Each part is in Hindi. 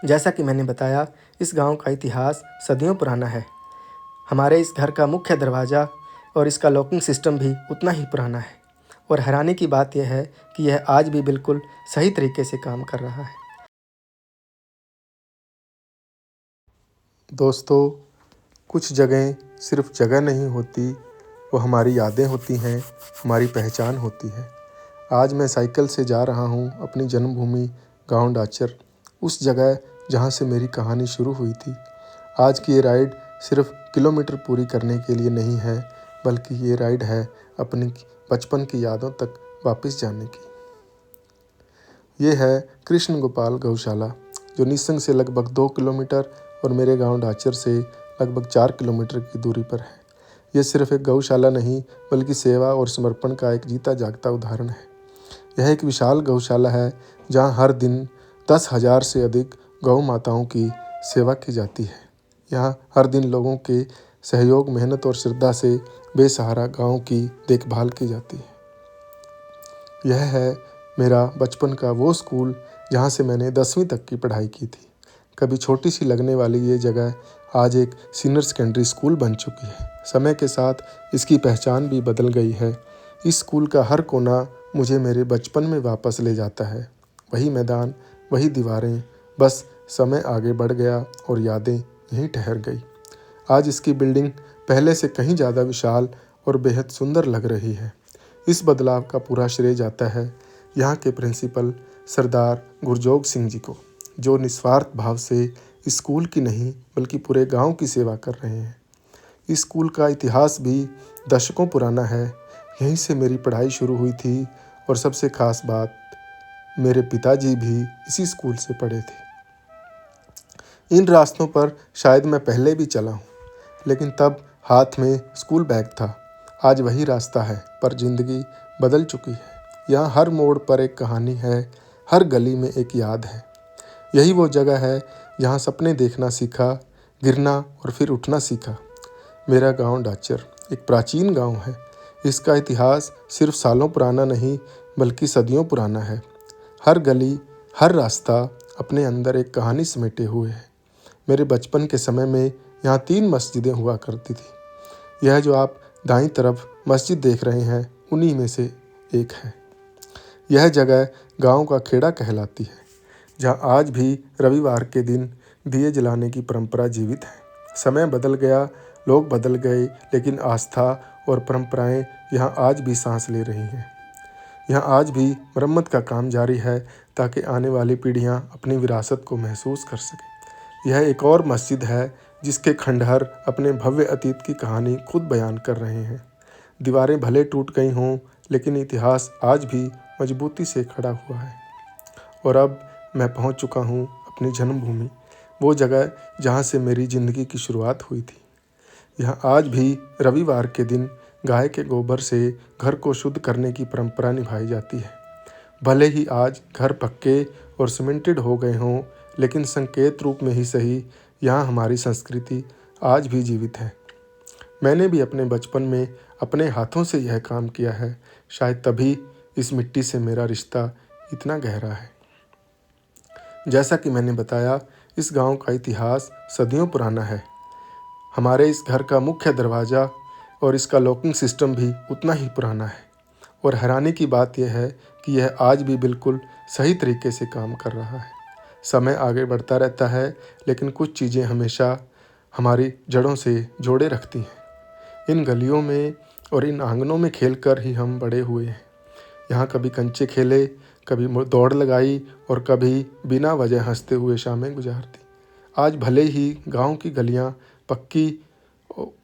जैसा कि मैंने बताया, इस गांव का इतिहास सदियों पुराना है। हमारे इस घर का मुख्य दरवाज़ा और इसका लॉकिंग सिस्टम भी उतना ही पुराना है और हैरानी की बात यह है कि यह आज भी बिल्कुल सही तरीके से काम कर रहा है। दोस्तों, कुछ जगहें सिर्फ जगह नहीं होती, वो हमारी यादें होती हैं, हमारी पहचान होती है। आज मैं साइकिल से जा रहा हूँ अपनी जन्मभूमि गांव डाचर, उस जगह जहाँ से मेरी कहानी शुरू हुई थी। आज की ये राइड सिर्फ किलोमीटर पूरी करने के लिए नहीं है, बल्कि ये राइड है अपनी बचपन की यादों तक वापस जाने की। ये है कृष्ण गोपाल गौशाला, जो निसंग से लगभग 2 किलोमीटर और मेरे गांव डाचर से लगभग 4 किलोमीटर की दूरी पर है। ये सिर्फ एक गौशाला नहीं, बल्कि सेवा और समर्पण का एक जीता जागता उदाहरण है। यह एक विशाल गौशाला है जहां हर दिन 10,000 से अधिक गौ माताओं की सेवा की जाती है। यहाँ हर दिन लोगों के सहयोग, मेहनत और श्रद्धा से बेसहारा गाँव की देखभाल की जाती है। यह है मेरा बचपन का वो स्कूल जहाँ से मैंने 10वीं तक की पढ़ाई की थी। कभी छोटी सी लगने वाली ये जगह आज एक सीनियर सेकेंडरी स्कूल बन चुकी है। समय के साथ इसकी पहचान भी बदल गई है। इस स्कूल का हर कोना मुझे मेरे बचपन में वापस ले जाता है। वही मैदान, वही दीवारें, बस समय आगे बढ़ गया और यादें यहीं ठहर गई। आज इसकी बिल्डिंग पहले से कहीं ज़्यादा विशाल और बेहद सुंदर लग रही है। इस बदलाव का पूरा श्रेय जाता है यहाँ के प्रिंसिपल सरदार गुरजोग सिंह जी को, जो निस्वार्थ भाव से इस स्कूल की नहीं बल्कि पूरे गांव की सेवा कर रहे हैं। इस स्कूल का इतिहास भी दशकों पुराना है। यहीं से मेरी पढ़ाई शुरू हुई थी और सबसे खास बात, मेरे पिताजी भी इसी स्कूल से पढ़े थे। इन रास्तों पर शायद मैं पहले भी चला हूँ, लेकिन तब हाथ में स्कूल बैग था। आज वही रास्ता है, पर ज़िंदगी बदल चुकी है। यहाँ हर मोड़ पर एक कहानी है, हर गली में एक याद है। यही वो जगह है जहाँ सपने देखना सीखा, गिरना और फिर उठना सीखा। मेरा गांव डाचर एक प्राचीन गांव है। इसका इतिहास सिर्फ सालों पुराना नहीं, बल्कि सदियों पुराना है। हर गली, हर रास्ता अपने अंदर एक कहानी समेटे हुए है। मेरे बचपन के समय में यहाँ 3 मस्जिदें हुआ करती थी। यह जो आप दाईं तरफ मस्जिद देख रहे हैं, उन्हीं में से एक है। यह जगह गांव का खेड़ा कहलाती है, जहां आज भी रविवार के दिन दिए जलाने की परंपरा जीवित है। समय बदल गया, लोग बदल गए, लेकिन आस्था और परंपराएं यहां आज भी सांस ले रही हैं। यहां आज भी मरम्मत का काम जारी है, ताकि आने वाली पीढ़ियां अपनी विरासत को महसूस कर सकें। यह एक और मस्जिद है जिसके खंडहर अपने भव्य अतीत की कहानी खुद बयान कर रहे हैं। दीवारें भले टूट गई हों, लेकिन इतिहास आज भी मजबूती से खड़ा हुआ है। और अब मैं पहुंच चुका हूं अपनी जन्मभूमि, वो जगह जहां से मेरी ज़िंदगी की शुरुआत हुई थी। यहाँ आज भी रविवार के दिन गाय के गोबर से घर को शुद्ध करने की परंपरा निभाई जाती है। भले ही आज घर पक्के और सीमेंटेड हो गए हों, लेकिन संकेत रूप में ही सही, यहाँ हमारी संस्कृति आज भी जीवित है। मैंने भी अपने बचपन में अपने हाथों से यह काम किया है। शायद तभी इस मिट्टी से मेरा रिश्ता इतना गहरा है। जैसा कि मैंने बताया, इस गांव का इतिहास सदियों पुराना है। हमारे इस घर का मुख्य दरवाज़ा और इसका लॉकिंग सिस्टम भी उतना ही पुराना है। और हैरानी की बात यह है कि यह आज भी बिल्कुल सही तरीके से काम कर रहा है। समय आगे बढ़ता रहता है, लेकिन कुछ चीज़ें हमेशा हमारी जड़ों से जोड़े रखती हैं। इन गलियों में और इन आंगनों में खेलकर ही हम बड़े हुए हैं। यहाँ कभी कंचे खेले, कभी दौड़ लगाई और कभी बिना वजह हंसते हुए शामें गुजार दी। आज भले ही गांव की गलियाँ पक्की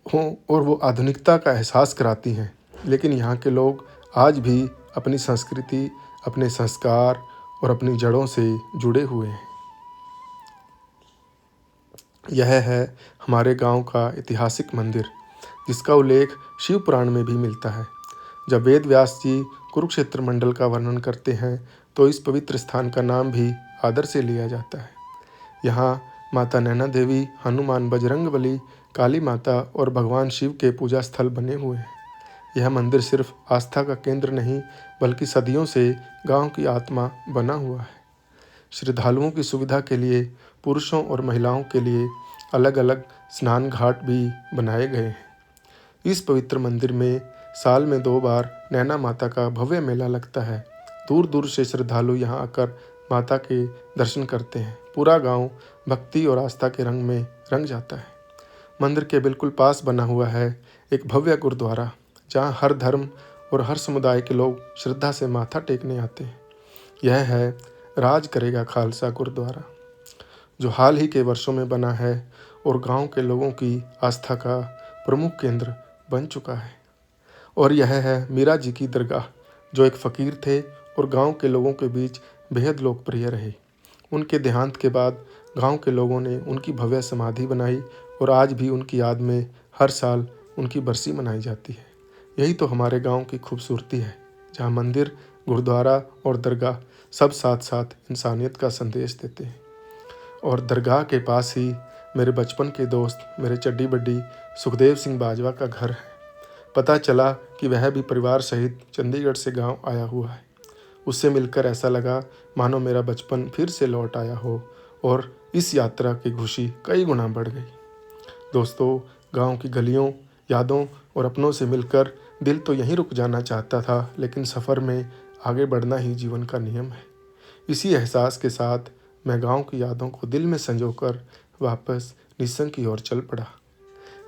हों और वो आधुनिकता का एहसास कराती हैं, लेकिन यहाँ के लोग आज भी अपनी संस्कृति, अपने संस्कार और अपनी जड़ों से जुड़े हुए हैं। यह है हमारे गांव का ऐतिहासिक मंदिर, जिसका उल्लेख शिव पुराण में भी मिलता है। जब वेद व्यास जी कुरुक्षेत्र मंडल का वर्णन करते हैं, तो इस पवित्र स्थान का नाम भी आदर से लिया जाता है। यहाँ माता नैना देवी, हनुमान, बजरंगबली, काली माता और भगवान शिव के पूजा स्थल बने हुए हैं। यह मंदिर सिर्फ आस्था का केंद्र नहीं, बल्कि सदियों से गांव की आत्मा बना हुआ है। श्रद्धालुओं की सुविधा के लिए पुरुषों और महिलाओं के लिए अलग अलग स्नान घाट भी बनाए गए हैं। इस पवित्र मंदिर में साल में 2 बार नैना माता का भव्य मेला लगता है। दूर दूर से श्रद्धालु यहाँ आकर माता के दर्शन करते हैं। पूरा गांव भक्ति और आस्था के रंग में रंग जाता है। मंदिर के बिल्कुल पास बना हुआ है एक भव्य गुरुद्वारा, जहाँ हर धर्म और हर समुदाय के लोग श्रद्धा से माथा टेकने आते हैं। यह है राज करेगा खालसा गुरुद्वारा, जो हाल ही के वर्षों में बना है और गांव के लोगों की आस्था का प्रमुख केंद्र बन चुका है। और यह है मीरा जी की दरगाह, जो एक फ़कीर थे और गांव के लोगों के बीच बेहद लोकप्रिय रहे। उनके देहांत के बाद गांव के लोगों ने उनकी भव्य समाधि बनाई और आज भी उनकी याद में हर साल उनकी बरसी मनाई जाती है। यही तो हमारे गांव की खूबसूरती है, जहां मंदिर, गुरुद्वारा और दरगाह सब साथ साथ इंसानियत का संदेश देते हैं। और दरगाह के पास ही मेरे बचपन के दोस्त, मेरे चड्डी बड्डी सुखदेव सिंह बाजवा का घर है। पता चला कि वह भी परिवार सहित चंडीगढ़ से गांव आया हुआ है। उससे मिलकर ऐसा लगा मानो मेरा बचपन फिर से लौट आया हो और इस यात्रा की खुशी कई गुना बढ़ गई। दोस्तों, गांव की गलियों, यादों और अपनों से मिलकर दिल तो यहीं रुक जाना चाहता था, लेकिन सफ़र में आगे बढ़ना ही जीवन का नियम है। इसी एहसास के साथ मैं गांव की यादों को दिल में संजोकर वापस निस्संग की ओर चल पड़ा।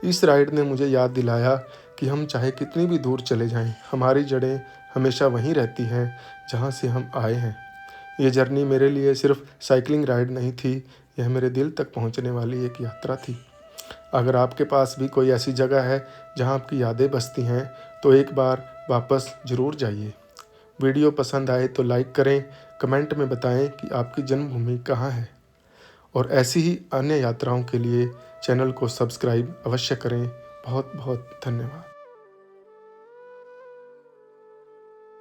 इस राइड ने मुझे याद दिलाया कि हम चाहे कितनी भी दूर चले जाएं, हमारी जड़ें हमेशा वहीं रहती हैं जहां से हम आए हैं। ये जर्नी मेरे लिए सिर्फ साइकिलिंग राइड नहीं थी, यह मेरे दिल तक पहुंचने वाली एक यात्रा थी। अगर आपके पास भी कोई ऐसी जगह है जहां आपकी यादें बसती हैं, तो एक बार वापस ज़रूर जाइए। वीडियो पसंद आए तो लाइक करें, कमेंट में बताएं कि आपकी जन्मभूमि कहाँ है। और ऐसी ही अन्य यात्राओं के लिए चैनल को सब्सक्राइब अवश्य करें। बहुत बहुत धन्यवाद।